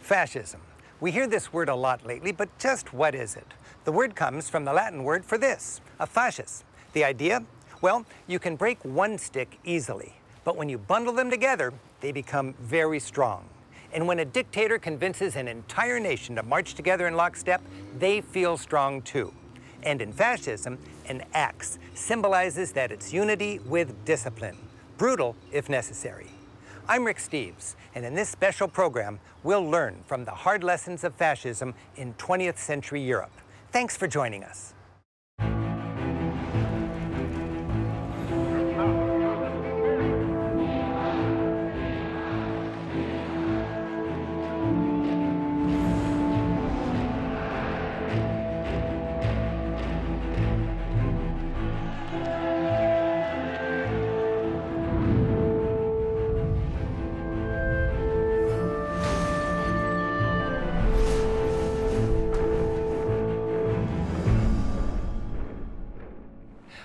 Fascism. We hear this word a lot lately, but just what is it? The word comes from the Latin word for this, a fascis. The idea? Well, you can break one stick easily, but when you bundle them together, they become very strong. And when a dictator convinces an entire nation to march together in lockstep, they feel strong too. And in fascism, an axe symbolizes that it's unity with discipline, brutal if necessary. I'm Rick Steves, and in this special program, we'll learn from the hard lessons of fascism in 20th century Europe. Thanks for joining us.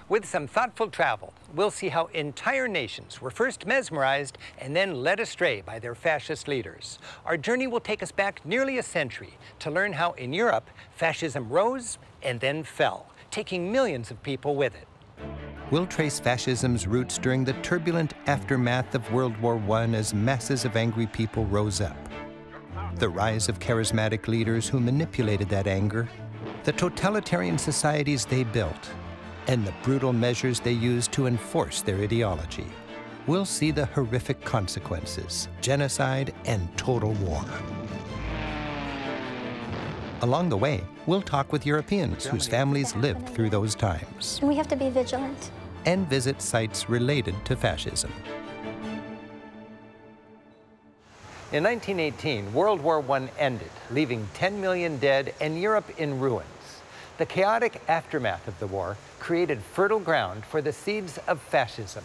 With some thoughtful travel, we'll see how entire nations were first mesmerized and then led astray by their fascist leaders. Our journey will take us back nearly a century to learn how in Europe, fascism rose and then fell, taking millions of people with it. We'll trace fascism's roots during the turbulent aftermath of World War I as masses of angry people rose up. The rise of charismatic leaders who manipulated that anger, the totalitarian societies they built, and the brutal measures they used to enforce their ideology. We'll see the horrific consequences, genocide and total war. Along the way, we'll talk with Europeans whose families lived through those times. We have to be vigilant. And visit sites related to fascism. In 1918, World War I ended, leaving 10 million dead and Europe in ruins. The chaotic aftermath of the war created fertile ground for the seeds of fascism.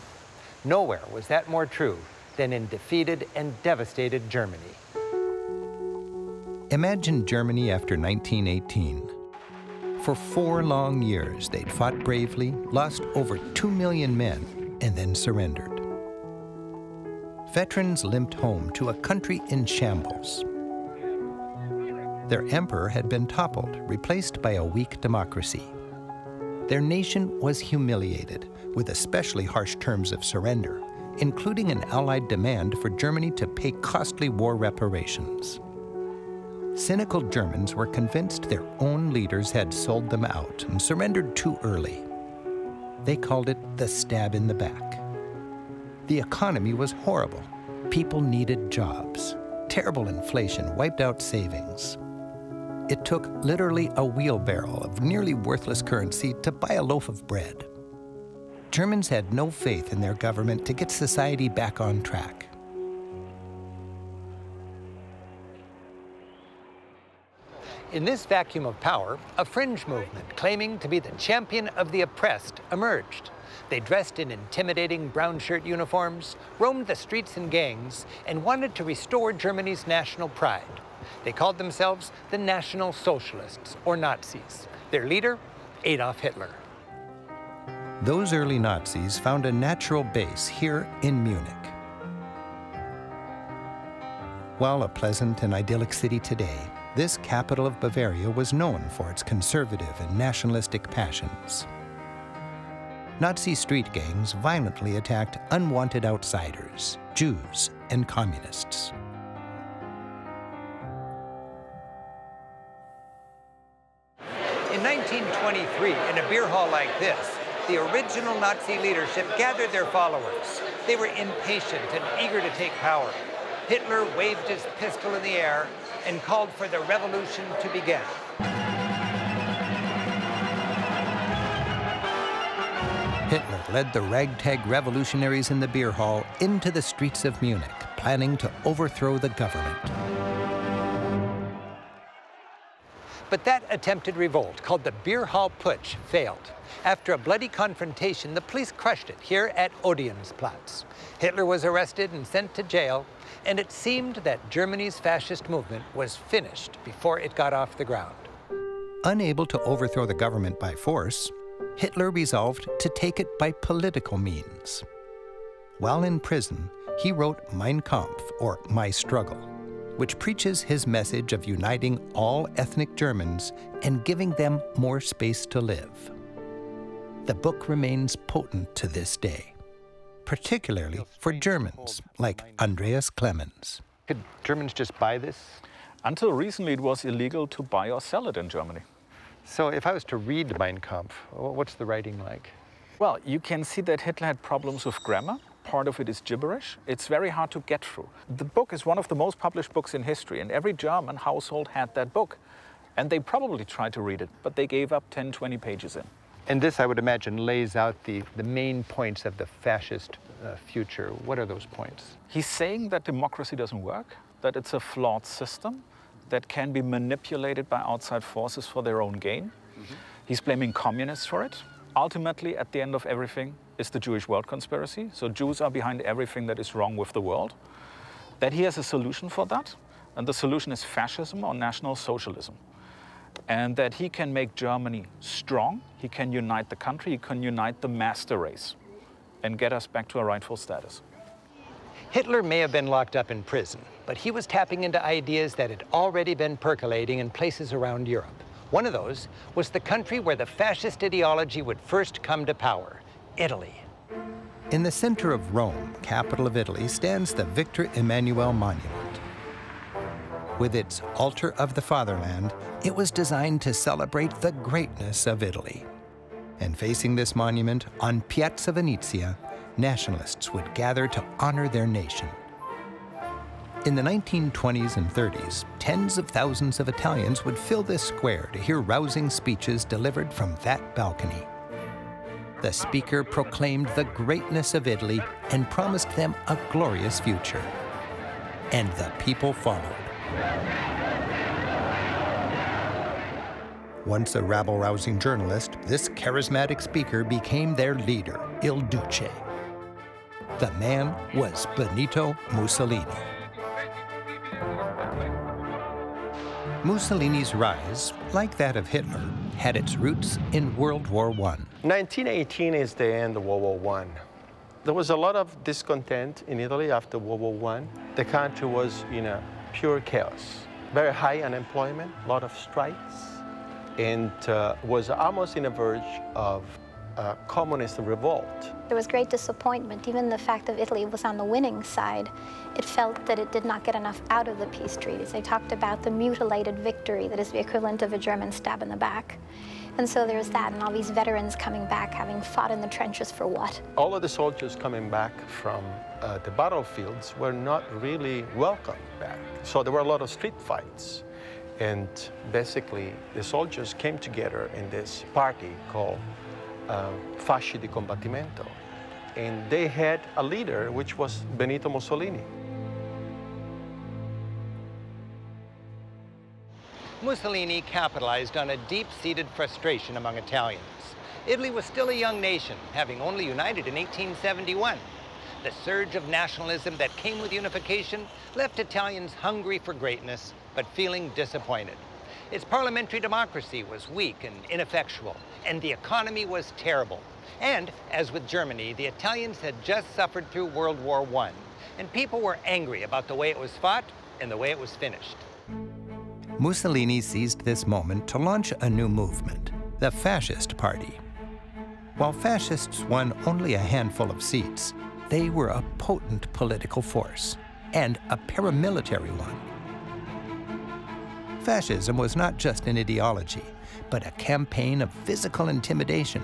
Nowhere was that more true than in defeated and devastated Germany. Imagine Germany after 1918. For 4 long years, they'd fought bravely, lost over 2 million men, and then surrendered. Veterans limped home to a country in shambles. Their emperor had been toppled, replaced by a weak democracy. Their nation was humiliated, with especially harsh terms of surrender, including an Allied demand for Germany to pay costly war reparations. Cynical Germans were convinced their own leaders had sold them out and surrendered too early. They called it the stab in the back. The economy was horrible. People needed jobs. Terrible inflation wiped out savings. It took literally a wheelbarrow of nearly worthless currency to buy a loaf of bread. Germans had no faith in their government to get society back on track. In this vacuum of power, a fringe movement claiming to be the champion of the oppressed emerged. They dressed in intimidating brown shirt uniforms, roamed the streets in gangs, and wanted to restore Germany's national pride. They called themselves the National Socialists, or Nazis. Their leader, Adolf Hitler. Those early Nazis found a natural base here in Munich. While a pleasant and idyllic city today, this capital of Bavaria was known for its conservative and nationalistic passions. Nazi street gangs violently attacked unwanted outsiders, Jews, and communists. In 1923, in a beer hall like this, the original Nazi leadership gathered their followers. They were impatient and eager to take power. Hitler waved his pistol in the air and called for the revolution to begin. Hitler led the ragtag revolutionaries in the beer hall into the streets of Munich, planning to overthrow the government. But that attempted revolt, called the Beer Hall Putsch, failed. After a bloody confrontation, the police crushed it here at Odeonsplatz. Hitler was arrested and sent to jail, and it seemed that Germany's fascist movement was finished before it got off the ground. Unable to overthrow the government by force, Hitler resolved to take it by political means. While in prison, he wrote Mein Kampf, or My Struggle, which preaches his message of uniting all ethnic Germans and giving them more space to live. The book remains potent to this day, particularly for Germans like Andreas Clemens. Could Germans just buy this? Until recently, it was illegal to buy or sell it in Germany. So if I was to read Mein Kampf, what's the writing like? Well, you can see that Hitler had problems with grammar. Part of it is gibberish. It's very hard to get through. The book is one of the most published books in history, and every German household had that book. And they probably tried to read it, but they gave up 10, 20 pages in. And this, I would imagine, lays out the main points of the fascist future. What are those points? He's saying that democracy doesn't work, that it's a flawed system that can be manipulated by outside forces for their own gain. He's blaming communists for it. Ultimately, at the end of everything, is the Jewish world conspiracy. So Jews are behind everything that is wrong with the world. That he has a solution for that, and the solution is fascism or National Socialism. And that he can make Germany strong, he can unite the country, he can unite the master race, and get us back to our rightful status. Hitler may have been locked up in prison, but he was tapping into ideas that had already been percolating in places around Europe. One of those was the country where the fascist ideology would first come to power, Italy. In the center of Rome, capital of Italy, stands the Victor Emmanuel Monument. With its altar of the fatherland, it was designed to celebrate the greatness of Italy. And facing this monument, on Piazza Venezia, nationalists would gather to honor their nation. In the 1920s and 30s, tens of thousands of Italians would fill this square to hear rousing speeches delivered from that balcony. The speaker proclaimed the greatness of Italy and promised them a glorious future. And the people followed. Once a rabble-rousing journalist, this charismatic speaker became their leader, Il Duce. The man was Benito Mussolini. Mussolini's rise, like that of Hitler, had its roots in World War I. 1918 is the end of World War I. There was a lot of discontent in Italy after World War I. The country was in a pure chaos. Very high unemployment, a lot of strikes, and was almost in the verge of a communist revolt. There was great disappointment. Even the fact that Italy was on the winning side, it felt that it did not get enough out of the peace treaties. They talked about the mutilated victory that is the equivalent of a German stab in the back. And so there's that, and all these veterans coming back, having fought in the trenches for what? All of the soldiers coming back from the battlefields were not really welcome back. So there were a lot of street fights. And basically, the soldiers came together in this party called Fasci di Combattimento. And they had a leader, which was Benito Mussolini. Mussolini capitalized on a deep-seated frustration among Italians. Italy was still a young nation, having only united in 1871. The surge of nationalism that came with unification left Italians hungry for greatness, but feeling disappointed. Its parliamentary democracy was weak and ineffectual, and the economy was terrible. And, as with Germany, the Italians had just suffered through World War I, and people were angry about the way it was fought and the way it was finished. Mussolini seized this moment to launch a new movement, the Fascist Party. While fascists won only a handful of seats, they were a potent political force, and a paramilitary one. Fascism was not just an ideology, but a campaign of physical intimidation.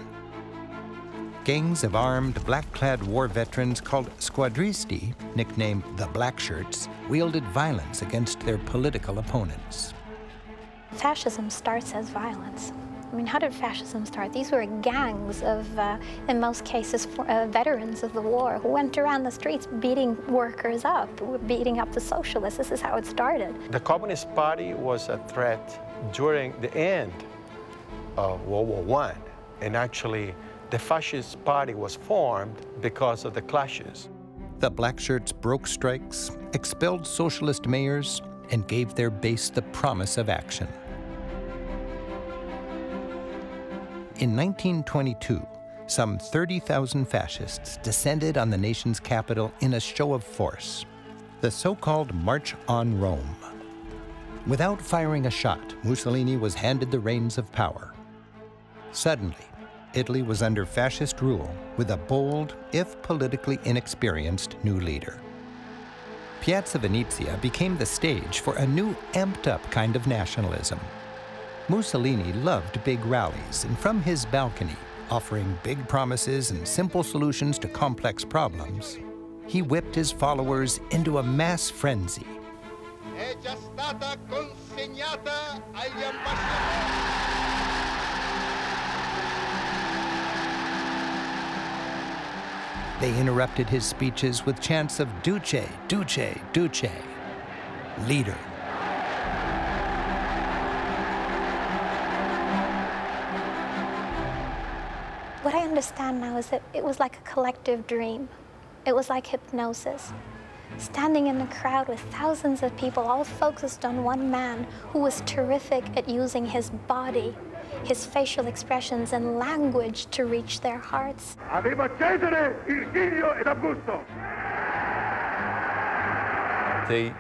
Gangs of armed, black-clad war veterans called squadristi, nicknamed the Black Shirts, wielded violence against their political opponents. Fascism starts as violence. I mean, how did fascism start? These were gangs of, in most cases, veterans of the war who went around the streets beating workers up, beating up the socialists. This is how it started. The Communist Party was a threat during the end of World War I. And actually, the Fascist Party was formed because of the clashes. The Black Shirts broke strikes, expelled socialist mayors, and gave their base the promise of action. In 1922, some 30,000 fascists descended on the nation's capital in a show of force, the so-called March on Rome. Without firing a shot, Mussolini was handed the reins of power. Suddenly, Italy was under fascist rule with a bold, if politically inexperienced, new leader. Piazza Venezia became the stage for a new, amped-up kind of nationalism. Mussolini loved big rallies, and from his balcony, offering big promises and simple solutions to complex problems, he whipped his followers into a mass frenzy. È già stata consegnata agli ambasciatori. They interrupted his speeches with chants of Duce, Duce, Duce, leader. What I understand now is that it was like a collective dream. It was like hypnosis. Standing in a crowd with thousands of people, all focused on one man who was terrific at using his body, his facial expressions and language to reach their hearts. Aveva Cesare, il figlio ed Augusto. They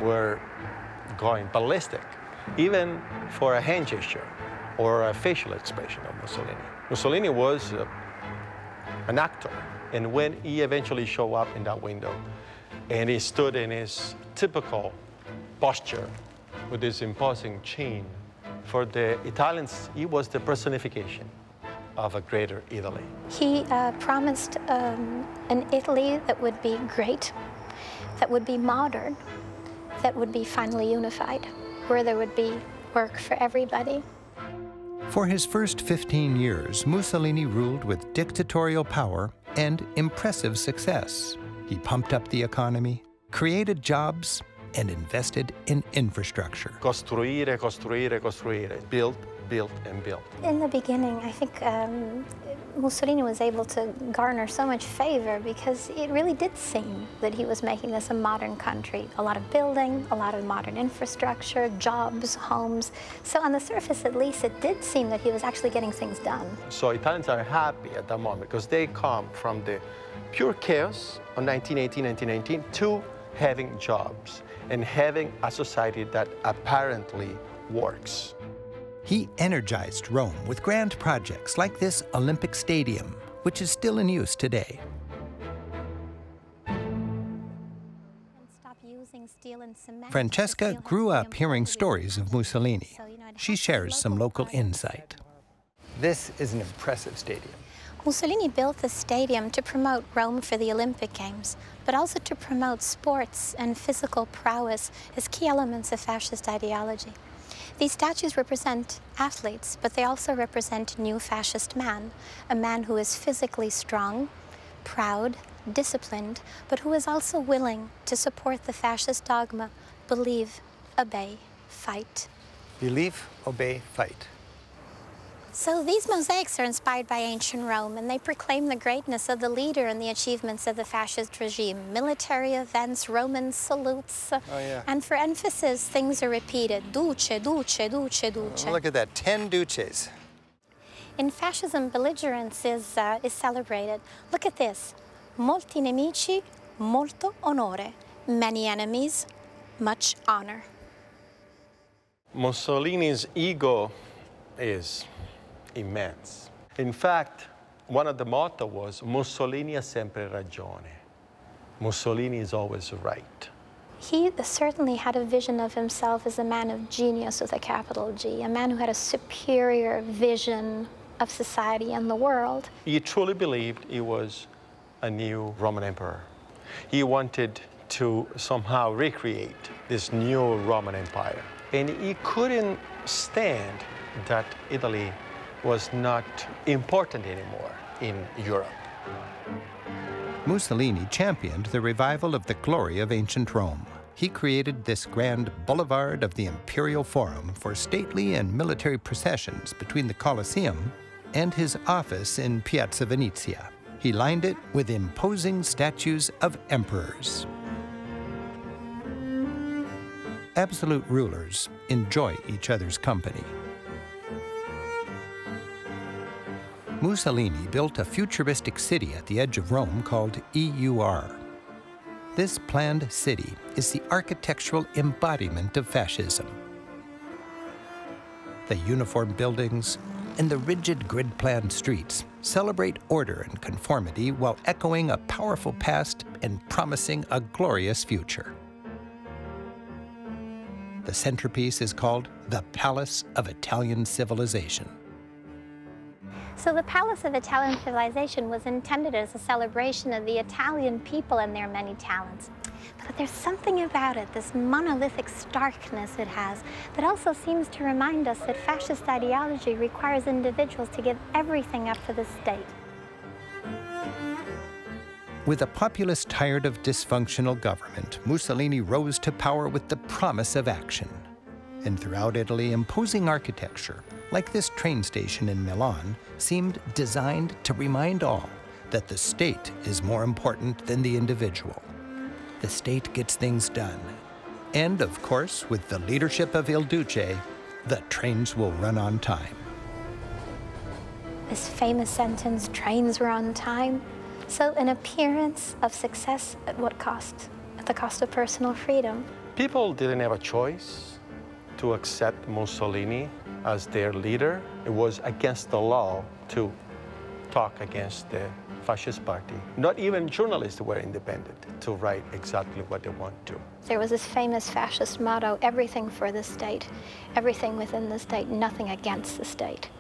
were going ballistic, even for a hand gesture or a facial expression of Mussolini. Mussolini was an actor, and when he eventually showed up in that window, and he stood in his typical posture with his imposing chin, for the Italians, he was the personification of a greater Italy. He promised an Italy that would be great, that would be modern, that would be finally unified, where there would be work for everybody. For his first 15 years, Mussolini ruled with dictatorial power and impressive success. He pumped up the economy, created jobs, and invested in infrastructure. Costruire, costruire, costruire. Build, build, and build. In the beginning, I think Mussolini was able to garner so much favor because it really did seem that he was making this a modern country. A lot of building, a lot of modern infrastructure, jobs, homes. So on the surface, at least, it did seem that he was actually getting things done. So Italians are happy at that moment because they come from the pure chaos of 1918, 1919 to having jobs and having a society that apparently works. He energized Rome with grand projects like this Olympic Stadium, which is still in use today. Francesca grew up hearing stories of Mussolini. She shares some local insight. This is an impressive stadium. Mussolini built the stadium to promote Rome for the Olympic Games, but also to promote sports and physical prowess as key elements of fascist ideology. These statues represent athletes, but they also represent new fascist man, a man who is physically strong, proud, disciplined, but who is also willing to support the fascist dogma, believe, obey, fight. Believe, obey, fight. So these mosaics are inspired by ancient Rome, and they proclaim the greatness of the leader and the achievements of the fascist regime. Military events, Roman salutes. Oh, yeah. And for emphasis, things are repeated. Duce, duce, duce, duce. Look at that, 10 duces. In fascism, belligerence is celebrated. Look at this. Molti nemici, molto onore. Many enemies, much honor. Mussolini's ego is immense. In fact, one of the motto was Mussolini ha sempre ragione. Mussolini is always right. He certainly had a vision of himself as a man of genius with a capital G, a man who had a superior vision of society and the world. He truly believed he was a new Roman emperor. He wanted to somehow recreate this new Roman Empire. And he couldn't stand that Italy was not important anymore in Europe. Mussolini championed the revival of the glory of ancient Rome. He created this grand boulevard of the Imperial Forum for stately and military processions between the Colosseum and his office in Piazza Venezia. He lined it with imposing statues of emperors. Absolute rulers enjoy each other's company. Mussolini built a futuristic city at the edge of Rome called EUR. This planned city is the architectural embodiment of fascism. The uniform buildings and the rigid grid-planned streets celebrate order and conformity while echoing a powerful past and promising a glorious future. The centerpiece is called the Palace of Italian Civilization. So the Palace of Italian Civilization was intended as a celebration of the Italian people and their many talents. But there's something about it, this monolithic starkness it has, that also seems to remind us that fascist ideology requires individuals to give everything up for the state. With a populace tired of dysfunctional government, Mussolini rose to power with the promise of action. And throughout Italy, imposing architecture, like this train station in Milan, seemed designed to remind all that the state is more important than the individual. The state gets things done. And of course, with the leadership of Il Duce, the trains will run on time. This famous sentence, trains were on time. So an appearance of success at what cost? At the cost of personal freedom. People didn't have a choice to accept Mussolini as their leader. It was against the law to talk against the fascist party. Not even journalists were independent to write exactly what they want to. There was this famous fascist motto, everything for the state, everything within the state, nothing against the state.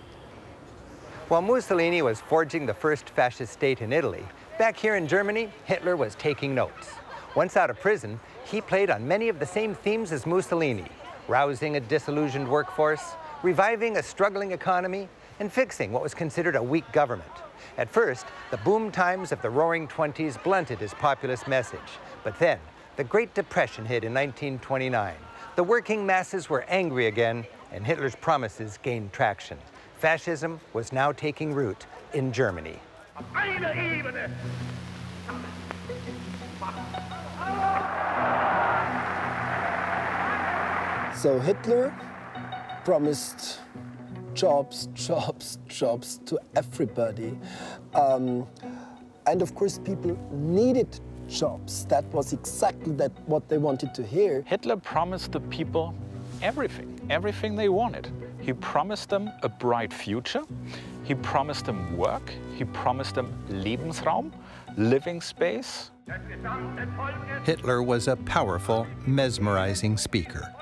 While Mussolini was forging the first fascist state in Italy, back here in Germany, Hitler was taking notes. Once out of prison, he played on many of the same themes as Mussolini, rousing a disillusioned workforce, reviving a struggling economy, and fixing what was considered a weak government. At first, the boom times of the Roaring '20s blunted his populist message. But then, the Great Depression hit in 1929. The working masses were angry again, and Hitler's promises gained traction. Fascism was now taking root in Germany. So Hitler promised jobs, jobs, jobs to everybody. And of course, people needed jobs. That was exactly what they wanted to hear. Hitler promised the people everything they wanted. He promised them a bright future. He promised them work. He promised them Lebensraum, living space. Hitler was a powerful, mesmerizing speaker.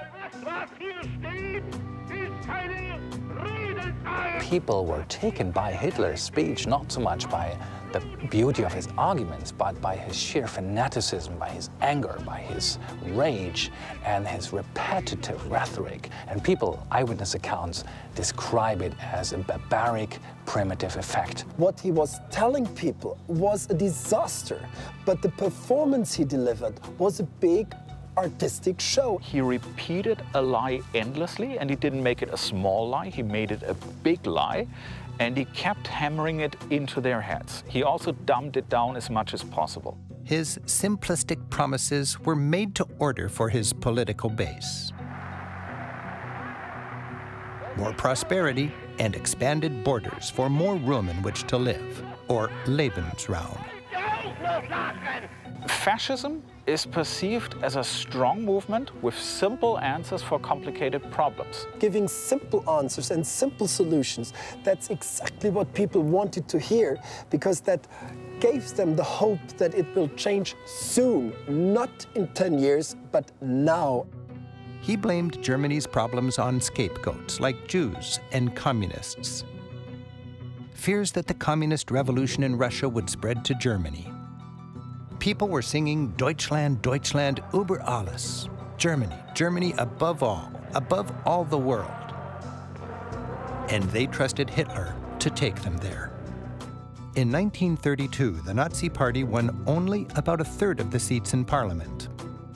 People were taken by Hitler's speech not so much by the beauty of his arguments, but by his sheer fanaticism, by his anger, by his rage, and his repetitive rhetoric. And people, eyewitness accounts, describe it as a barbaric, primitive effect. What he was telling people was a disaster, but the performance he delivered was a big artistic show. He repeated a lie endlessly, and he didn't make it a small lie, he made it a big lie, and he kept hammering it into their heads. He also dumbed it down as much as possible. His simplistic promises were made to order for his political base. More prosperity and expanded borders for more room in which to live, or Lebensraum. Fascism is perceived as a strong movement with simple answers for complicated problems. Giving simple answers and simple solutions, that's exactly what people wanted to hear, because that gives them the hope that it will change soon, not in 10 years, but now. He blamed Germany's problems on scapegoats like Jews and communists. Fears that the communist revolution in Russia would spread to Germany. People were singing Deutschland, Deutschland über alles. Germany, Germany above all the world. And they trusted Hitler to take them there. In 1932, the Nazi Party won only about a third of the seats in parliament.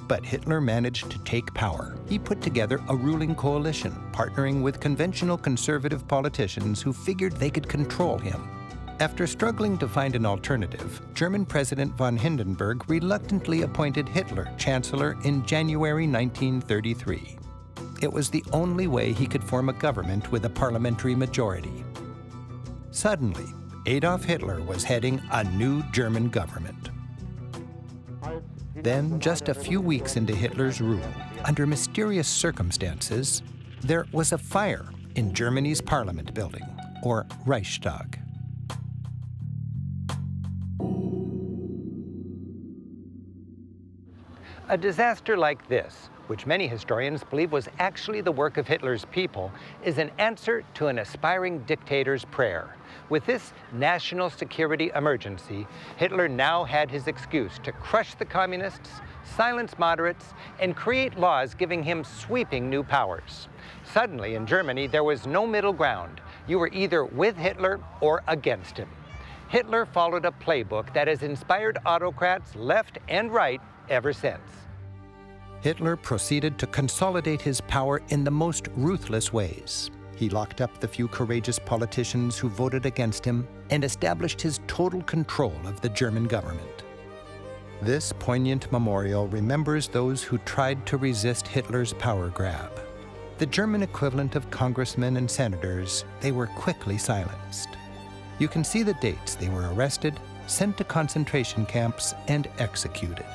But Hitler managed to take power. He put together a ruling coalition, partnering with conventional conservative politicians who figured they could control him. After struggling to find an alternative, German President von Hindenburg reluctantly appointed Hitler chancellor in January 1933. It was the only way he could form a government with a parliamentary majority. Suddenly, Adolf Hitler was heading a new German government. Then, just a few weeks into Hitler's rule, under mysterious circumstances, there was a fire in Germany's parliament building, or Reichstag. A disaster like this, which many historians believe was actually the work of Hitler's people, is an answer to an aspiring dictator's prayer. With this national security emergency, Hitler now had his excuse to crush the communists, silence moderates, and create laws giving him sweeping new powers. Suddenly, in Germany, there was no middle ground. You were either with Hitler or against him. Hitler followed a playbook that has inspired autocrats left and right ever since. Hitler proceeded to consolidate his power in the most ruthless ways. He locked up the few courageous politicians who voted against him and established his total control of the German government. This poignant memorial remembers those who tried to resist Hitler's power grab. The German equivalent of congressmen and senators, they were quickly silenced. You can see the dates they were arrested, sent to concentration camps, and executed.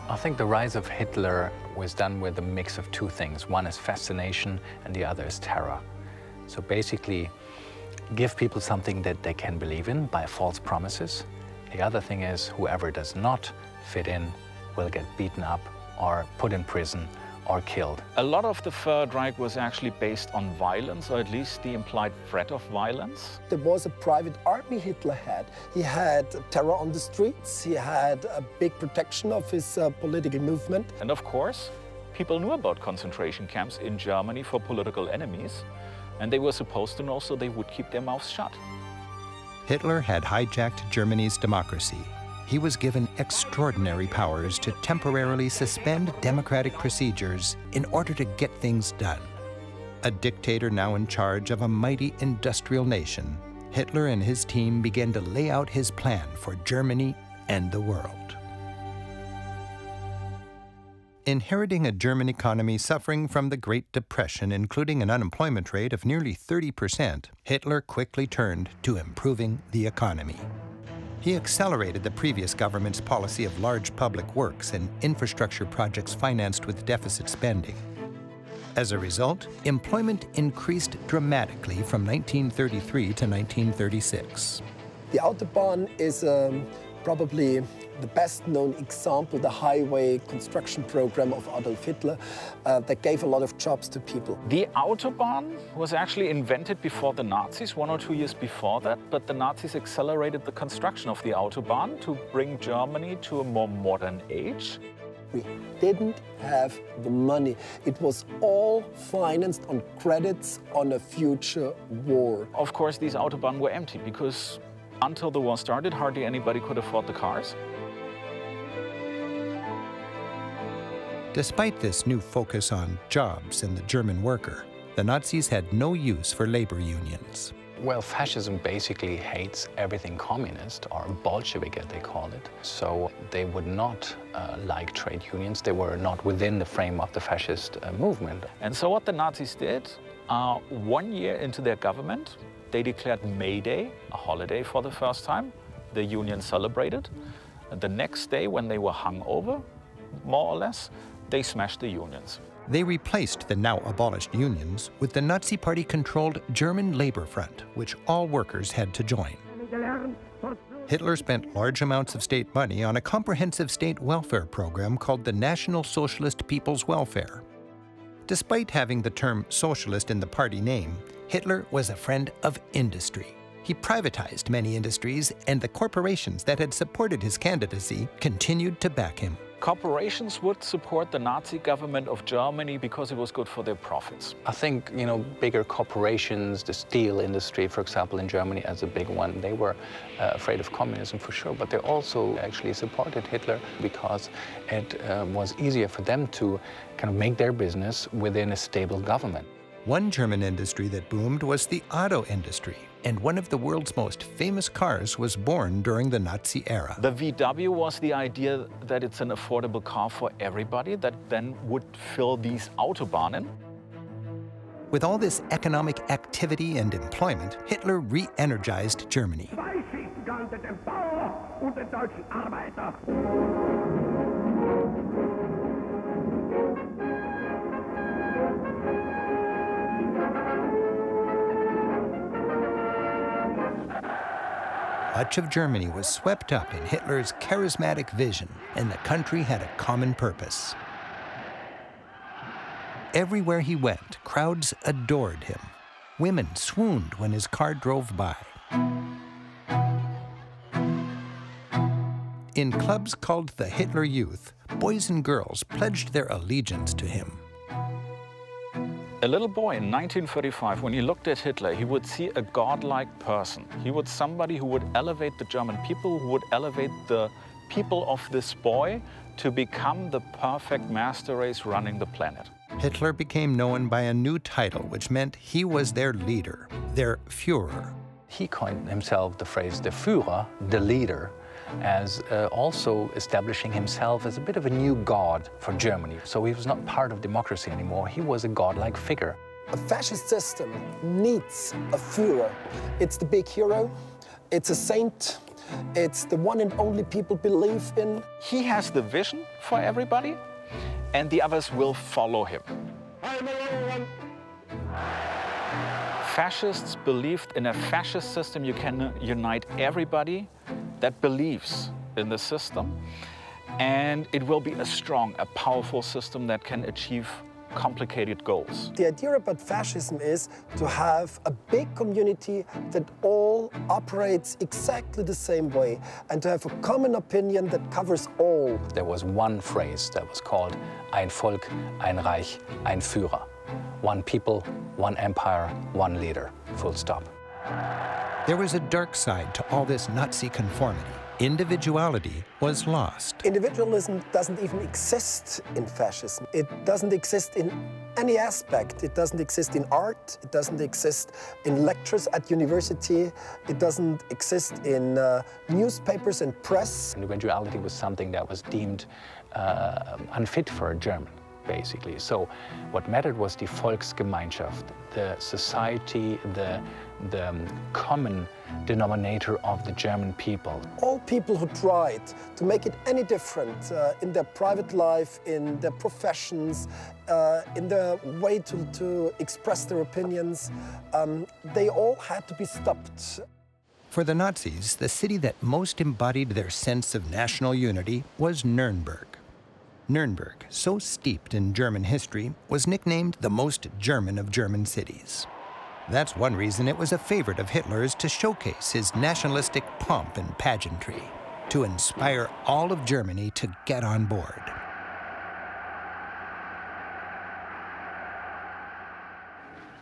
I think the rise of Hitler was done with a mix of two things. One is fascination and the other is terror. So basically, give people something that they can believe in by false promises. The other thing is whoever does not fit in will get beaten up or put in prison or killed. A lot of the Third Reich was actually based on violence, or at least the implied threat of violence. There was a private army Hitler had. He had terror on the streets. He had a big protection of his political movement. And of course, people knew about concentration camps in Germany for political enemies, and they were supposed to know, so they would keep their mouths shut. Hitler had hijacked Germany's democracy. He was given extraordinary powers to temporarily suspend democratic procedures in order to get things done. A dictator now in charge of a mighty industrial nation, Hitler and his team began to lay out his plan for Germany and the world. Inheriting a German economy suffering from the Great Depression, including an unemployment rate of nearly 30%, Hitler quickly turned to improving the economy. He accelerated the previous government's policy of large public works and infrastructure projects financed with deficit spending. As a result, employment increased dramatically from 1933 to 1936. The Autobahn is probably the best-known example, the highway construction program of Adolf Hitler that gave a lot of jobs to people. The Autobahn was actually invented before the Nazis, 1 or 2 years before that, but the Nazis accelerated the construction of the Autobahn to bring Germany to a more modern age. We didn't have the money. It was all financed on credits on a future war. Of course, these Autobahn were empty because until the war started, hardly anybody could afford the cars. Despite this new focus on jobs and the German worker, the Nazis had no use for labor unions. Well, fascism basically hates everything communist, or Bolshevik as they call it. So they would not like trade unions. They were not within the frame of the fascist movement. And so what the Nazis did, 1 year into their government, they declared May Day a holiday for the first time. The union celebrated. And the next day, when they were hung over, more or less, they smashed the unions. They replaced the now abolished unions with the Nazi Party-controlled German Labor Front, which all workers had to join. Hitler spent large amounts of state money on a comprehensive state welfare program called the National Socialist People's Welfare. Despite having the term socialist in the party name, Hitler was a friend of industry. He privatized many industries, and the corporations that had supported his candidacy continued to back him. Corporations would support the Nazi government of Germany because it was good for their profits. I think, bigger corporations, the steel industry, for example, in Germany as a big one, they were afraid of communism for sure, but they also actually supported Hitler because it was easier for them to kind of make their business within a stable government. One German industry that boomed was the auto industry, and one of the world's most famous cars was born during the Nazi era. The VW was the idea that it's an affordable car for everybody that then would fill these Autobahnen. With all this economic activity and employment, Hitler re-energized Germany. Much of Germany was swept up in Hitler's charismatic vision, and the country had a common purpose. Everywhere he went, crowds adored him. Women swooned when his car drove by. In clubs called the Hitler Youth, boys and girls pledged their allegiance to him. A little boy in 1935, when he looked at Hitler, he would see a godlike person. He would somebody who would elevate the German people, who would elevate the people of this boy to become the perfect master race running the planet. Hitler became known by a new title, which meant he was their leader, their Führer. He coined himself the phrase the Führer, the leader, as also establishing himself as a bit of a new god for Germany. So he was not part of democracy anymore. He was a godlike figure. A fascist system needs a Führer. It's the big hero, it's a saint, it's the one and only people believe in. He has the vision for everybody, and the others will follow him. Fascists believed in a fascist system you can unite everybody that believes in the system, and it will be a strong, a powerful system that can achieve complicated goals. The idea about fascism is to have a big community that all operates exactly the same way and to have a common opinion that covers all. There was one phrase that was called ein Volk, ein Reich, ein Führer. One people, one empire, one leader, full stop. There was a dark side to all this Nazi conformity. Individuality was lost. Individualism doesn't even exist in fascism. It doesn't exist in any aspect. It doesn't exist in art. It doesn't exist in lectures at university. It doesn't exist in newspapers and press. Individuality was something that was deemed unfit for a German, basically. So what mattered was the Volksgemeinschaft, the society, the common denominator of the German people. All people who tried to make it any different in their private life, in their professions, in their way to express their opinions, they all had to be stopped. For the Nazis, the city that most embodied their sense of national unity was Nurnberg. Nurnberg, so steeped in German history, was nicknamed the most German of German cities. That's one reason it was a favorite of Hitler's to showcase his nationalistic pomp and pageantry, to inspire all of Germany to get on board.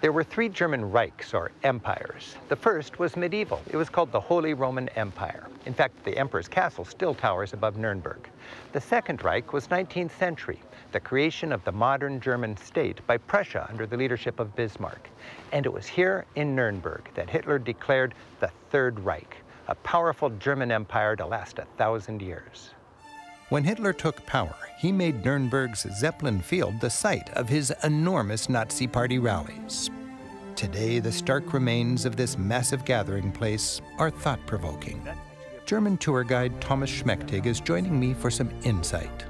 There were three German Reichs, or empires. The first was medieval. It was called the Holy Roman Empire. In fact, the emperor's castle still towers above Nuremberg. The Second Reich was 19th century, the creation of the modern German state by Prussia under the leadership of Bismarck. And it was here in Nuremberg that Hitler declared the Third Reich, a powerful German empire to last 1,000 years. When Hitler took power, he made Nuremberg's Zeppelin Field the site of his enormous Nazi Party rallies. Today, the stark remains of this massive gathering place are thought-provoking. German tour guide Thomas Schmechtig is joining me for some insight.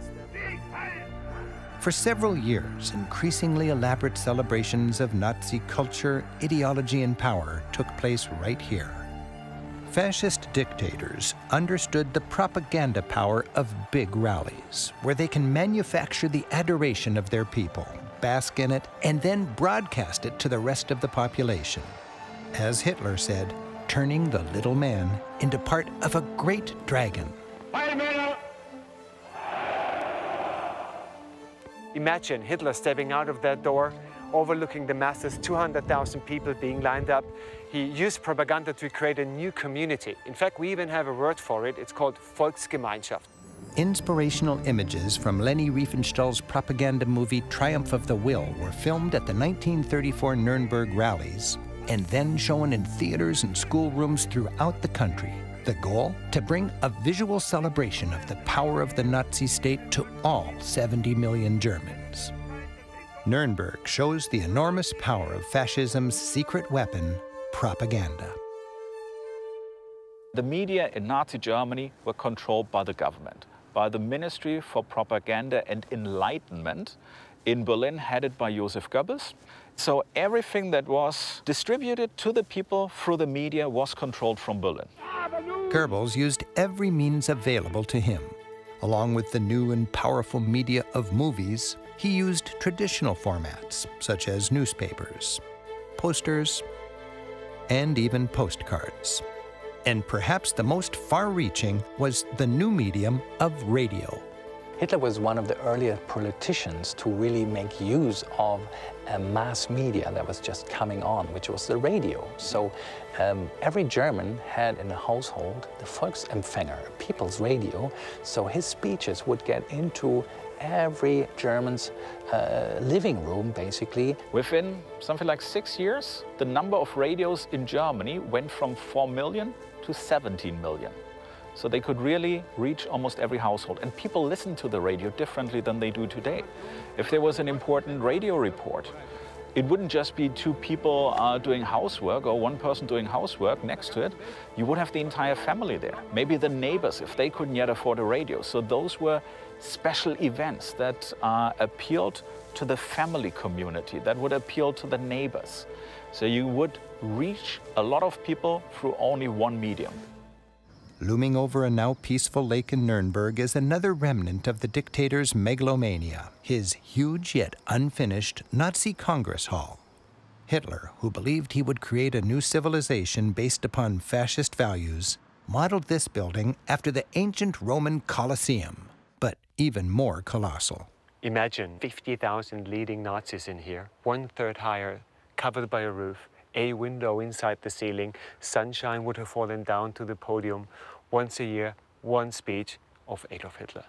For several years, increasingly elaborate celebrations of Nazi culture, ideology, and power took place right here. Fascist dictators understood the propaganda power of big rallies, where they can manufacture the adoration of their people, bask in it, and then broadcast it to the rest of the population. As Hitler said, turning the little man into part of a great dragon. Imagine Hitler stepping out of that door, overlooking the masses, 200,000 people being lined up. He used propaganda to create a new community. In fact, we even have a word for it. It's called Volksgemeinschaft. Inspirational images from Leni Riefenstahl's propaganda movie Triumph of the Will were filmed at the 1934 Nuremberg rallies and then shown in theaters and schoolrooms throughout the country. The goal? To bring a visual celebration of the power of the Nazi state to all 70 million Germans. Nuremberg shows the enormous power of fascism's secret weapon, propaganda. The media in Nazi Germany were controlled by the government, by the Ministry for Propaganda and Enlightenment in Berlin, headed by Joseph Goebbels, So everything that was distributed to the people through the media was controlled from Berlin. Goebbels used every means available to him. Along with the new and powerful media of movies, he used traditional formats, such as newspapers, posters, and even postcards. And perhaps the most far-reaching was the new medium of radio. Hitler was one of the earlier politicians to really make use of a mass media that was just coming on, which was the radio. So every German had in a household the Volksempfänger, a people's radio, so his speeches would get into every German's living room, basically. Within something like 6 years, the number of radios in Germany went from 4 million to 17 million. So they could really reach almost every household. And people listened to the radio differently than they do today. If there was an important radio report, it wouldn't just be two people doing housework or one person doing housework next to it. You would have the entire family there. Maybe the neighbors, if they couldn't yet afford a radio. So those were special events that appealed to the family community, that would appeal to the neighbors. So you would reach a lot of people through only one medium. Looming over a now peaceful lake in Nurnberg is another remnant of the dictator's megalomania, his huge yet unfinished Nazi Congress Hall. Hitler, who believed he would create a new civilization based upon fascist values, modeled this building after the ancient Roman Colosseum, but even more colossal. Imagine 50,000 leading Nazis in here, 1/3 higher, covered by a roof, a window inside the ceiling, sunshine would have fallen down to the podium. Once a year, one speech of Adolf Hitler.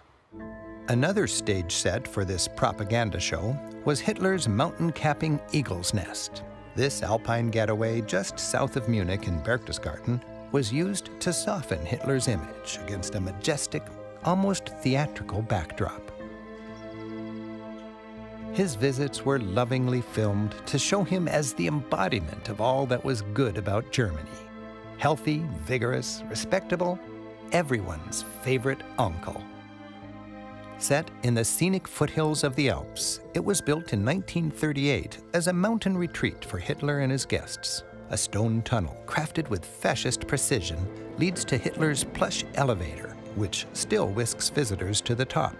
Another stage set for this propaganda show was Hitler's mountain-capping Eagle's Nest. This alpine getaway just south of Munich in Berchtesgaden was used to soften Hitler's image against a majestic, almost theatrical backdrop. His visits were lovingly filmed to show him as the embodiment of all that was good about Germany. Healthy, vigorous, respectable, everyone's favorite uncle. Set in the scenic foothills of the Alps, it was built in 1938 as a mountain retreat for Hitler and his guests. A stone tunnel crafted with fascist precision leads to Hitler's plush elevator, which still whisks visitors to the top.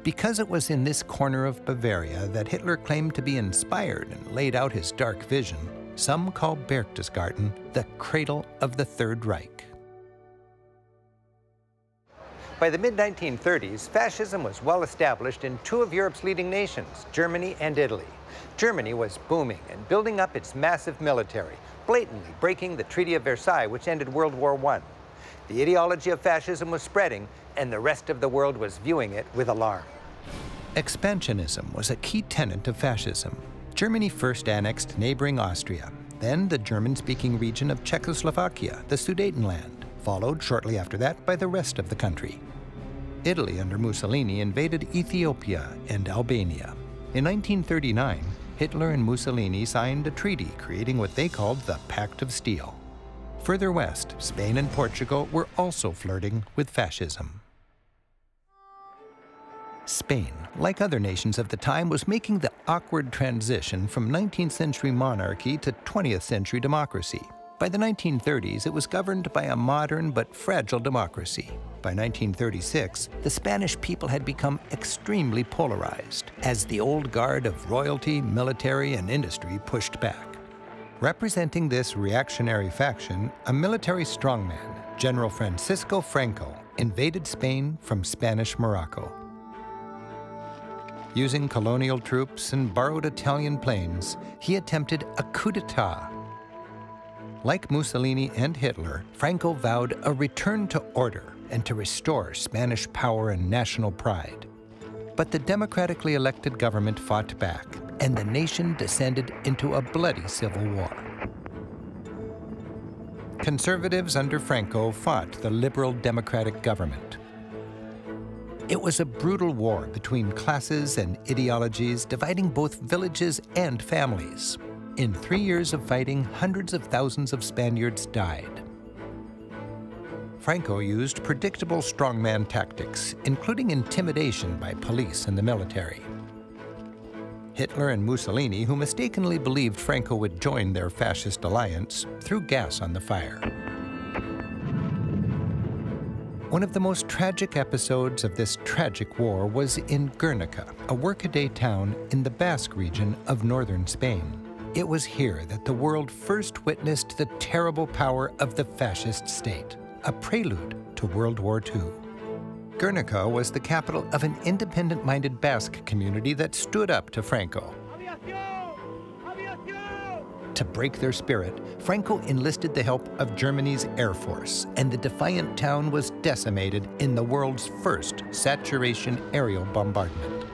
Because it was in this corner of Bavaria that Hitler claimed to be inspired and laid out his dark vision, some call Berchtesgaden the cradle of the Third Reich. By the mid-1930s, fascism was well established in two of Europe's leading nations, Germany and Italy. Germany was booming and building up its massive military, blatantly breaking the Treaty of Versailles, which ended World War I. The ideology of fascism was spreading, and the rest of the world was viewing it with alarm. Expansionism was a key tenet of fascism. Germany first annexed neighboring Austria, then the German-speaking region of Czechoslovakia, the Sudetenland, followed shortly after that by the rest of the country. Italy under Mussolini invaded Ethiopia and Albania. In 1939, Hitler and Mussolini signed a treaty creating what they called the Pact of Steel. Further west, Spain and Portugal were also flirting with fascism. Spain, like other nations of the time, was making the awkward transition from 19th century monarchy to 20th century democracy. By the 1930s, it was governed by a modern but fragile democracy. By 1936, the Spanish people had become extremely polarized as the old guard of royalty, military, and industry pushed back. Representing this reactionary faction, a military strongman, General Francisco Franco, invaded Spain from Spanish Morocco. Using colonial troops and borrowed Italian planes, he attempted a coup d'etat. Like Mussolini and Hitler, Franco vowed a return to order and to restore Spanish power and national pride. But the democratically elected government fought back, and the nation descended into a bloody civil war. Conservatives under Franco fought the liberal democratic government. It was a brutal war between classes and ideologies, dividing both villages and families. In 3 years of fighting, hundreds of thousands of Spaniards died. Franco used predictable strongman tactics, including intimidation by police and the military. Hitler and Mussolini, who mistakenly believed Franco would join their fascist alliance, threw gas on the fire. One of the most tragic episodes of this tragic war was in Guernica, a workaday town in the Basque region of northern Spain. It was here that the world first witnessed the terrible power of the fascist state, a prelude to World War II. Guernica was the capital of an independent-minded Basque community that stood up to Franco. To break their spirit, Franco enlisted the help of Germany's Air Force, and the defiant town was decimated in the world's first saturation aerial bombardment.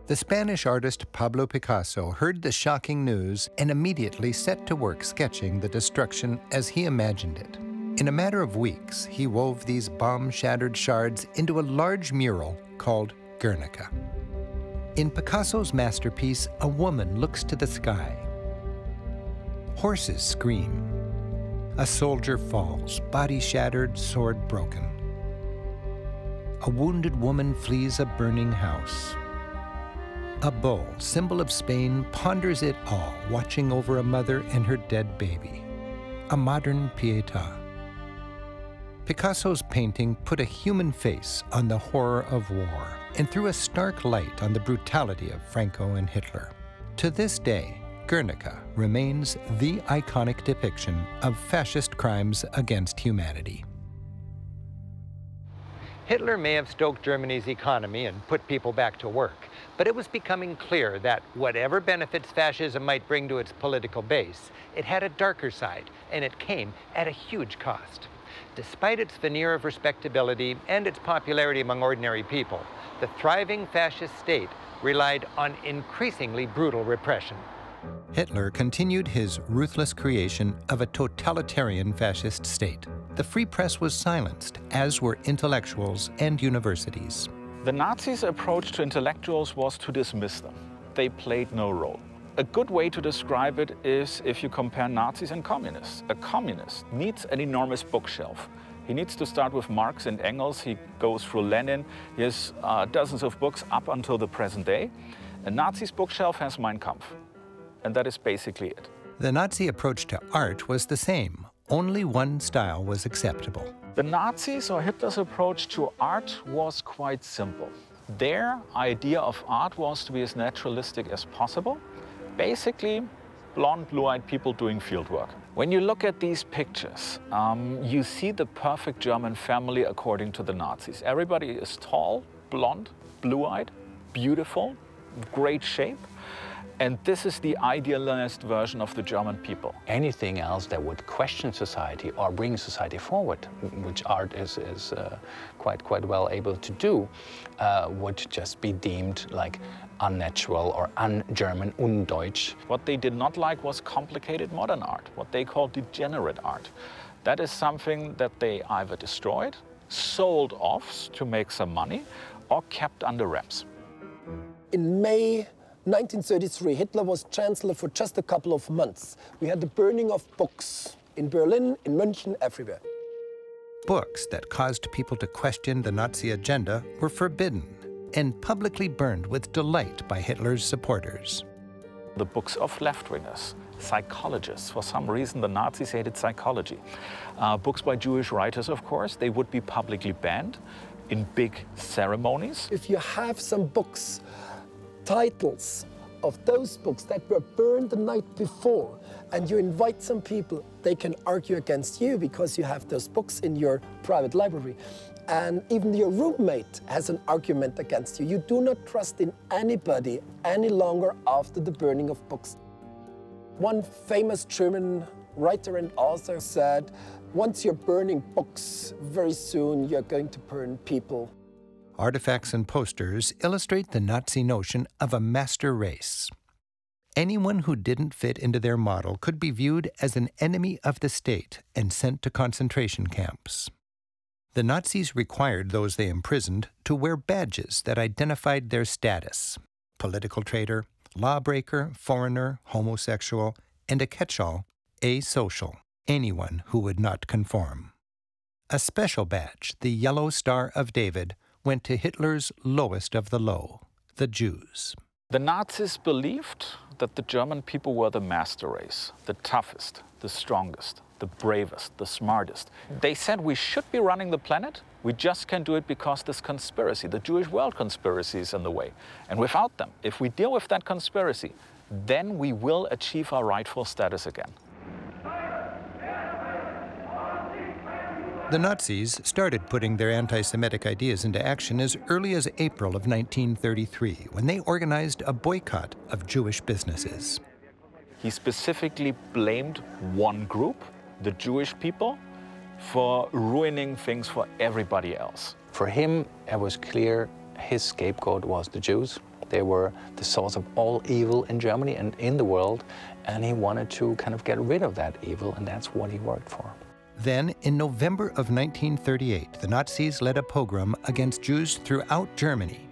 The Spanish artist Pablo Picasso heard the shocking news and immediately set to work sketching the destruction as he imagined it. In a matter of weeks, he wove these bomb-shattered shards into a large mural called Guernica. In Picasso's masterpiece, a woman looks to the sky. Horses scream. A soldier falls, body shattered, sword broken. A wounded woman flees a burning house. A bull, symbol of Spain, ponders it all, watching over a mother and her dead baby. A modern Pietà. Picasso's painting put a human face on the horror of war and threw a stark light on the brutality of Franco and Hitler. To this day, Guernica remains the iconic depiction of fascist crimes against humanity. Hitler may have stoked Germany's economy and put people back to work, but it was becoming clear that whatever benefits fascism might bring to its political base, it had a darker side, and it came at a huge cost. Despite its veneer of respectability and its popularity among ordinary people, the thriving fascist state relied on increasingly brutal repression. Hitler continued his ruthless creation of a totalitarian fascist state. The free press was silenced, as were intellectuals and universities. The Nazis' approach to intellectuals was to dismiss them. They played no role. A good way to describe it is if you compare Nazis and communists. A communist needs an enormous bookshelf. He needs to start with Marx and Engels. He goes through Lenin. He has dozens of books up until the present day. A Nazi's bookshelf has Mein Kampf. And that is basically it. The Nazi approach to art was the same. Only one style was acceptable. The Nazis, or Hitler's approach to art, was quite simple. Their idea of art was to be as naturalistic as possible. Basically, blonde, blue-eyed people doing field work. When you look at these pictures, you see the perfect German family according to the Nazis. Everybody is tall, blonde, blue-eyed, beautiful, great shape. And this is the idealized version of the German people. Anything else that would question society or bring society forward, which art is quite well able to do, would just be deemed like unnatural or un-German, undeutsch. What they did not like was complicated modern art, what they called degenerate art. That is something that they either destroyed, sold off to make some money, or kept under wraps. In May 1933, Hitler was chancellor for just a couple of months. We had the burning of books in Berlin, in München, everywhere. Books that caused people to question the Nazi agenda were forbidden and publicly burned with delight by Hitler's supporters. The books of left-wingers, psychologists. For some reason, the Nazis hated psychology. Books by Jewish writers, of course, they would be publicly banned in big ceremonies. If you have some books, titles of those books that were burned the night before, and you invite some people, they can argue against you because you have those books in your private library. And even your roommate has an argument against you. You do not trust in anybody any longer after the burning of books. One famous German writer and author said, once you're burning books, very soon you're going to burn people. Artifacts and posters illustrate the Nazi notion of a master race. Anyone who didn't fit into their model could be viewed as an enemy of the state and sent to concentration camps. The Nazis required those they imprisoned to wear badges that identified their status: political traitor, lawbreaker, foreigner, homosexual, and a catch-all, asocial, anyone who would not conform. A special badge, the Yellow Star of David, went to Hitler's lowest of the low, the Jews. The Nazis believed that the German people were the master race, the toughest, the strongest, the bravest, the smartest. They said we should be running the planet, we just can't do it because this conspiracy, the Jewish world conspiracy, is in the way. And without them, if we deal with that conspiracy, then we will achieve our rightful status again. The Nazis started putting their anti-Semitic ideas into action as early as April of 1933, when they organized a boycott of Jewish businesses. He specifically blamed one group, the Jewish people, for ruining things for everybody else. For him, it was clear his scapegoat was the Jews. They were the source of all evil in Germany and in the world, and he wanted to kind of get rid of that evil, and that's what he worked for. Then, in November of 1938, the Nazis led a pogrom against Jews throughout Germany.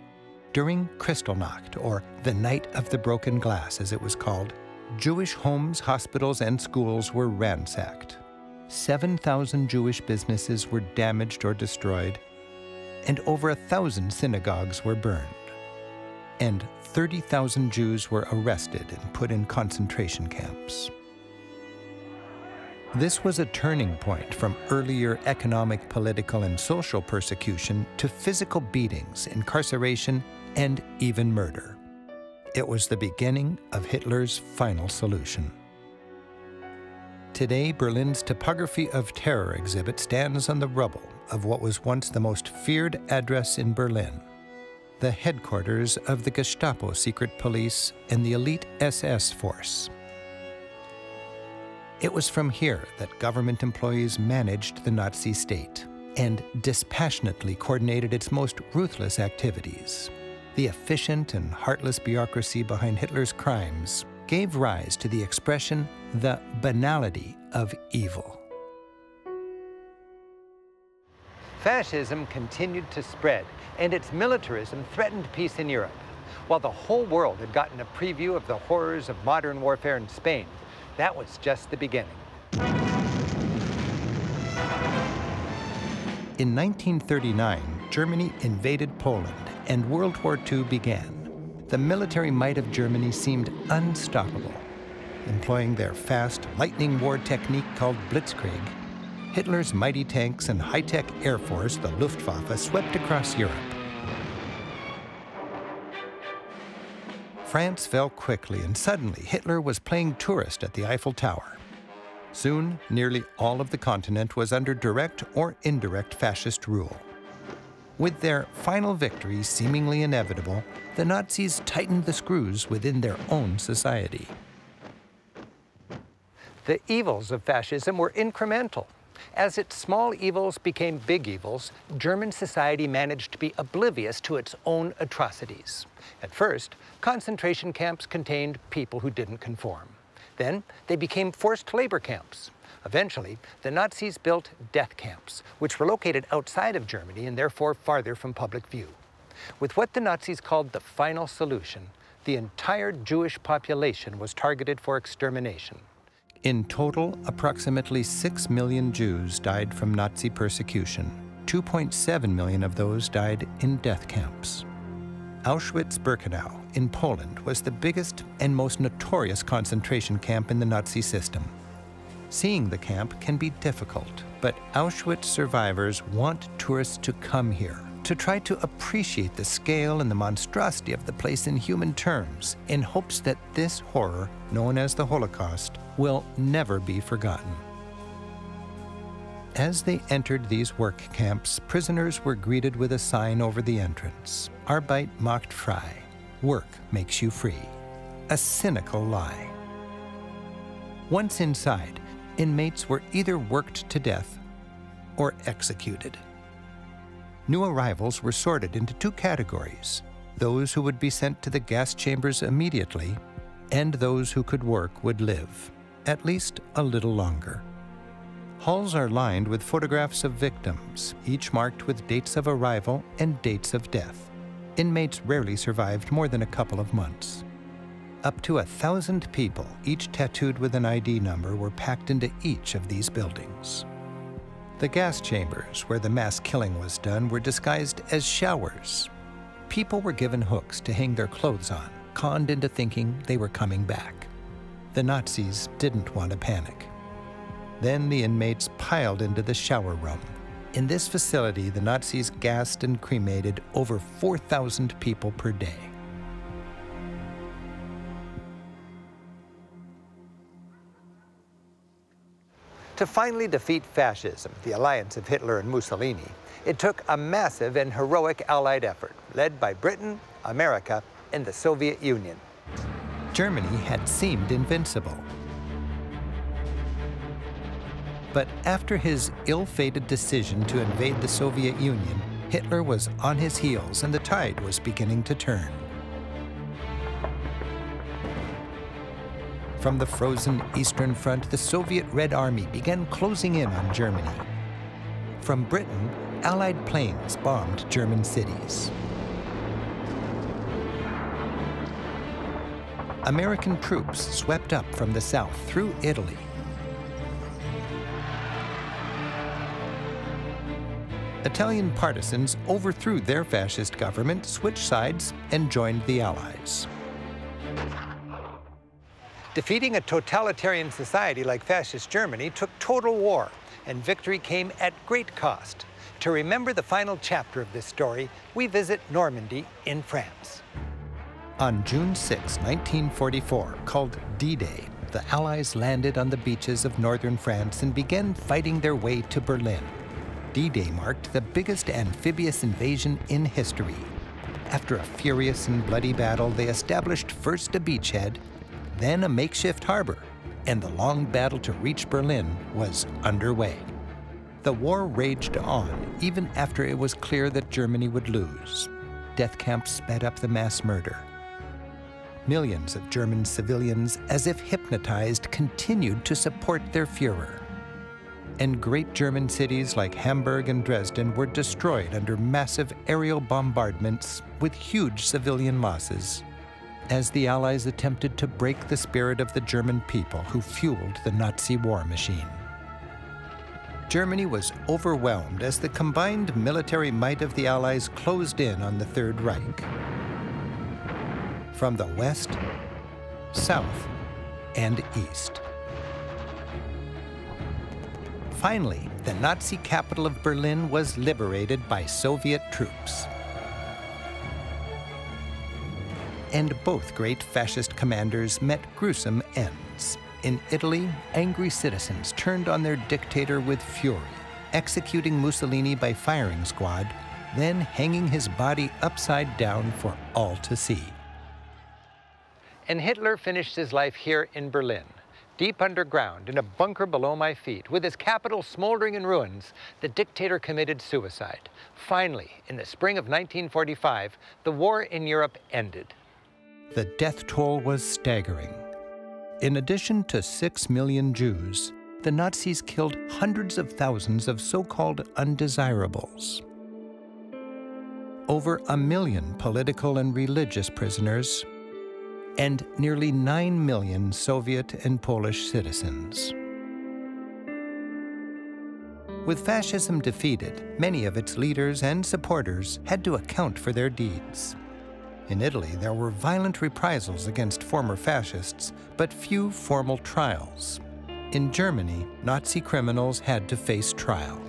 During Kristallnacht, or the Night of the Broken Glass, as it was called, Jewish homes, hospitals, and schools were ransacked. 7,000 Jewish businesses were damaged or destroyed, and over 1,000 synagogues were burned. And 30,000 Jews were arrested and put in concentration camps. This was a turning point from earlier economic, political, and social persecution to physical beatings, incarceration, and even murder. It was the beginning of Hitler's final solution. Today, Berlin's Topography of Terror exhibit stands on the rubble of what was once the most feared address in Berlin, the headquarters of the Gestapo secret police and the elite SS force. It was from here that government employees managed the Nazi state and dispassionately coordinated its most ruthless activities. The efficient and heartless bureaucracy behind Hitler's crimes gave rise to the expression, the banality of evil. Fascism continued to spread, and its militarism threatened peace in Europe. While the whole world had gotten a preview of the horrors of modern warfare in Spain, that was just the beginning. In 1939, Germany invaded Poland, and World War II began. The military might of Germany seemed unstoppable. Employing their fast, lightning war technique called blitzkrieg, Hitler's mighty tanks and high-tech air force, the Luftwaffe, swept across Europe. France fell quickly, and suddenly Hitler was playing tourist at the Eiffel Tower. Soon, nearly all of the continent was under direct or indirect fascist rule. With their final victory seemingly inevitable, the Nazis tightened the screws within their own society. The evils of fascism were incremental. As its small evils became big evils, German society managed to be oblivious to its own atrocities. At first, concentration camps contained people who didn't conform. Then, they became forced labor camps. Eventually, the Nazis built death camps, which were located outside of Germany and therefore farther from public view. With what the Nazis called the final solution, the entire Jewish population was targeted for extermination. In total, approximately 6 million Jews died from Nazi persecution. 2.7 million of those died in death camps. Auschwitz-Birkenau in Poland was the biggest and most notorious concentration camp in the Nazi system. Seeing the camp can be difficult, but Auschwitz survivors want tourists to come here, to try to appreciate the scale and the monstrosity of the place in human terms, in hopes that this horror, known as the Holocaust, will never be forgotten. As they entered these work camps, prisoners were greeted with a sign over the entrance, Arbeit macht frei, work makes you free, a cynical lie. Once inside, inmates were either worked to death or executed. New arrivals were sorted into two categories, those who would be sent to the gas chambers immediately, and those who could work would live, at least a little longer. Halls are lined with photographs of victims, each marked with dates of arrival and dates of death. Inmates rarely survived more than a couple of months. Up to 1,000 people, each tattooed with an ID number, were packed into each of these buildings. The gas chambers where the mass killing was done were disguised as showers. People were given hooks to hang their clothes on, conned into thinking they were coming back. The Nazis didn't want to panic. Then the inmates piled into the shower room. In this facility, the Nazis gassed and cremated over 4,000 people per day. To finally defeat fascism, the alliance of Hitler and Mussolini, it took a massive and heroic Allied effort, led by Britain, America, and the Soviet Union. Germany had seemed invincible. But after his ill-fated decision to invade the Soviet Union, Hitler was on his heels and the tide was beginning to turn. From the frozen Eastern Front, the Soviet Red Army began closing in on Germany. From Britain, Allied planes bombed German cities. American troops swept up from the south through Italy. Italian partisans overthrew their fascist government, switched sides, and joined the Allies. Defeating a totalitarian society like fascist Germany took total war, and victory came at great cost. To remember the final chapter of this story, we visit Normandy in France. On June 6, 1944, called D-Day, the Allies landed on the beaches of northern France and began fighting their way to Berlin. D-Day marked the biggest amphibious invasion in history. After a furious and bloody battle, they established first a beachhead, then a makeshift harbor, and the long battle to reach Berlin was underway. The war raged on, even after it was clear that Germany would lose. Death camps sped up the mass murder. Millions of German civilians, as if hypnotized, continued to support their Führer. And great German cities like Hamburg and Dresden were destroyed under massive aerial bombardments with huge civilian losses, as the Allies attempted to break the spirit of the German people who fueled the Nazi war machine. Germany was overwhelmed as the combined military might of the Allies closed in on the Third Reich. From the west, south, and east. Finally, the Nazi capital of Berlin was liberated by Soviet troops. And both great fascist commanders met gruesome ends. In Italy, angry citizens turned on their dictator with fury, executing Mussolini by firing squad, then hanging his body upside down for all to see. And Hitler finished his life here in Berlin, deep underground in a bunker below my feet. With his capital smoldering in ruins, the dictator committed suicide. Finally, in the spring of 1945, the war in Europe ended. The death toll was staggering. In addition to 6 million Jews, the Nazis killed hundreds of thousands of so-called undesirables. Over 1 million political and religious prisoners, and nearly 9 million Soviet and Polish citizens. With fascism defeated, many of its leaders and supporters had to account for their deeds. In Italy, there were violent reprisals against former fascists, but few formal trials. In Germany, Nazi criminals had to face trial.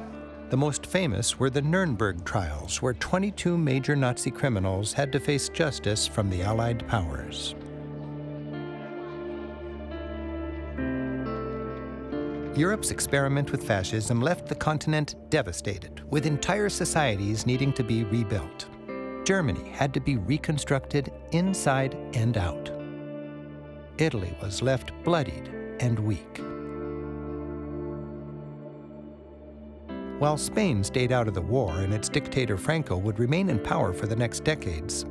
The most famous were the Nurnberg trials, where 22 major Nazi criminals had to face justice from the Allied powers. Europe's experiment with fascism left the continent devastated, with entire societies needing to be rebuilt. Germany had to be reconstructed inside and out. Italy was left bloodied and weak. While Spain stayed out of the war and its dictator Franco would remain in power for the next decades,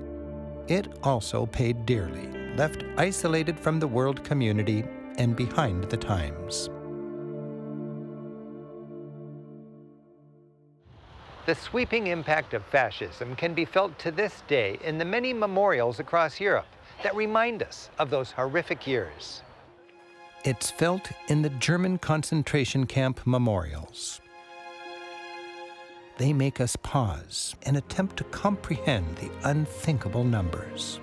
it also paid dearly, left isolated from the world community and behind the times. The sweeping impact of fascism can be felt to this day in the many memorials across Europe, that remind us of those horrific years. It's felt in the German concentration camp memorials. They make us pause and attempt to comprehend the unthinkable numbers.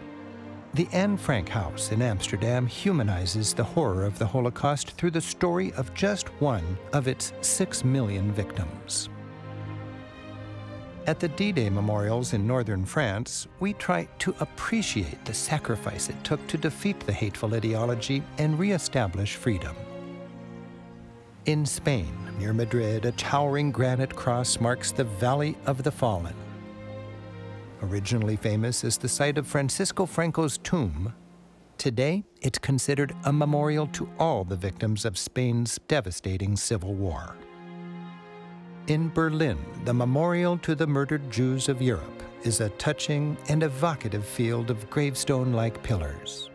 The Anne Frank House in Amsterdam humanizes the horror of the Holocaust through the story of just one of its 6 million victims. At the D-Day memorials in northern France, we try to appreciate the sacrifice it took to defeat the hateful ideology and reestablish freedom. In Spain, near Madrid, a towering granite cross marks the Valley of the Fallen. Originally famous as the site of Francisco Franco's tomb, today it's considered a memorial to all the victims of Spain's devastating civil war. In Berlin, the Memorial to the Murdered Jews of Europe is a touching and evocative field of gravestone-like pillars.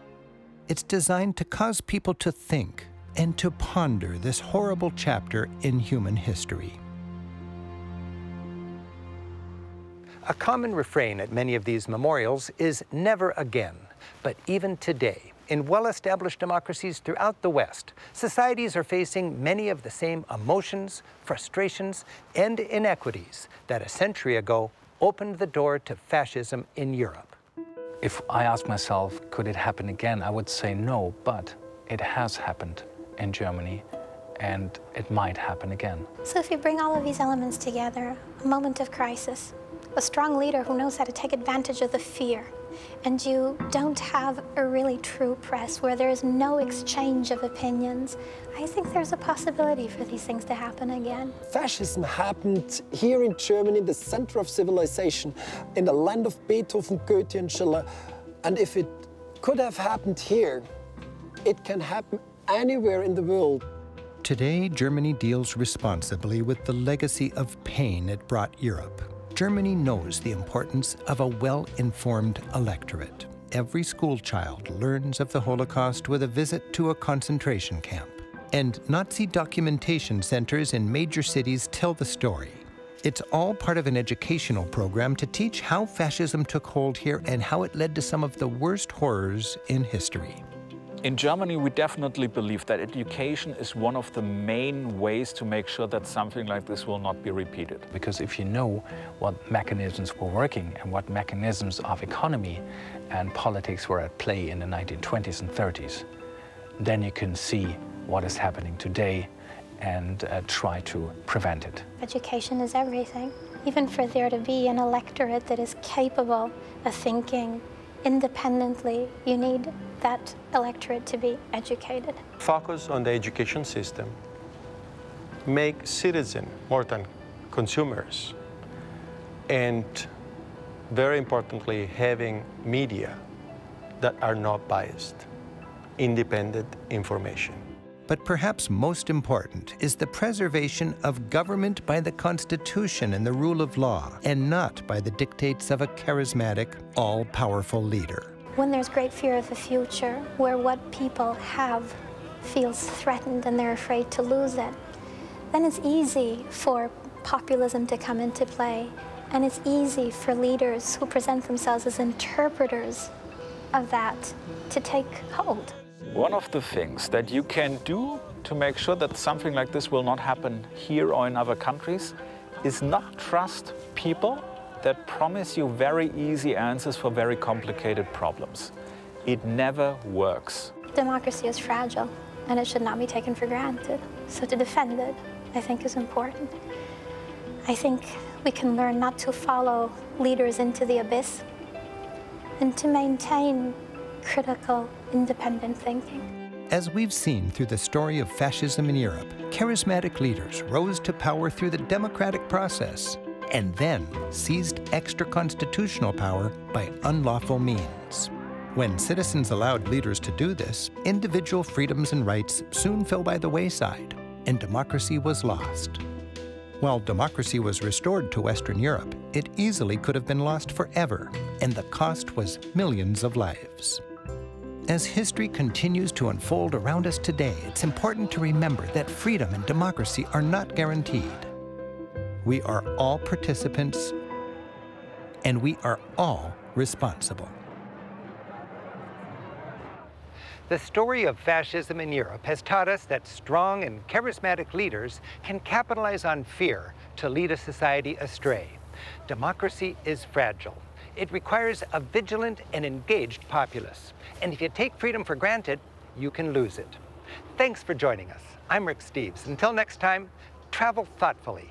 It's designed to cause people to think and to ponder this horrible chapter in human history. A common refrain at many of these memorials is never again. But even today, in well-established democracies throughout the West, societies are facing many of the same emotions, frustrations, and inequities that a century ago opened the door to fascism in Europe. If I ask myself, could it happen again, I would say no, but it has happened in Germany, and it might happen again. So if you bring all of these elements together, a moment of crisis, a strong leader who knows how to take advantage of the fear, and you don't have a really true press where there is no exchange of opinions, I think there's a possibility for these things to happen again. Fascism happened here in Germany, the center of civilization, in the land of Beethoven, Goethe and Schiller. And if it could have happened here, it can happen anywhere in the world. Today, Germany deals responsibly with the legacy of pain it brought Europe. Germany knows the importance of a well-informed electorate. Every school child learns of the Holocaust with a visit to a concentration camp. And Nazi documentation centers in major cities tell the story. It's all part of an educational program to teach how fascism took hold here and how it led to some of the worst horrors in history. In Germany, we definitely believe that education is one of the main ways to make sure that something like this will not be repeated. Because if you know what mechanisms were working and what mechanisms of economy and politics were at play in the 1920s and 30s, then you can see what is happening today and try to prevent it. Education is everything. Even for there to be an electorate that is capable of thinking independently, you need that electorate to be educated. Focus on the education system. Make citizens more than consumers. And very importantly, having media that are not biased, independent information. But perhaps most important is the preservation of government by the Constitution and the rule of law, and not by the dictates of a charismatic, all-powerful leader. When there's great fear of the future, where what people have feels threatened and they're afraid to lose it, then it's easy for populism to come into play, and it's easy for leaders who present themselves as interpreters of that to take hold. One of the things that you can do to make sure that something like this will not happen here or in other countries is not trust people that promise you very easy answers for very complicated problems. It never works. Democracy is fragile, and it should not be taken for granted. So to defend it, I think, is important. I think we can learn not to follow leaders into the abyss and to maintain critical, independent thinking. As we've seen through the story of fascism in Europe, charismatic leaders rose to power through the democratic process and then seized extra-constitutional power by unlawful means. When citizens allowed leaders to do this, individual freedoms and rights soon fell by the wayside, and democracy was lost. While democracy was restored to Western Europe, it easily could have been lost forever, and the cost was millions of lives. As history continues to unfold around us today, it's important to remember that freedom and democracy are not guaranteed. We are all participants, and we are all responsible. The story of fascism in Europe has taught us that strong and charismatic leaders can capitalize on fear to lead a society astray. Democracy is fragile. It requires a vigilant and engaged populace. And if you take freedom for granted, you can lose it. Thanks for joining us. I'm Rick Steves. Until next time, travel thoughtfully.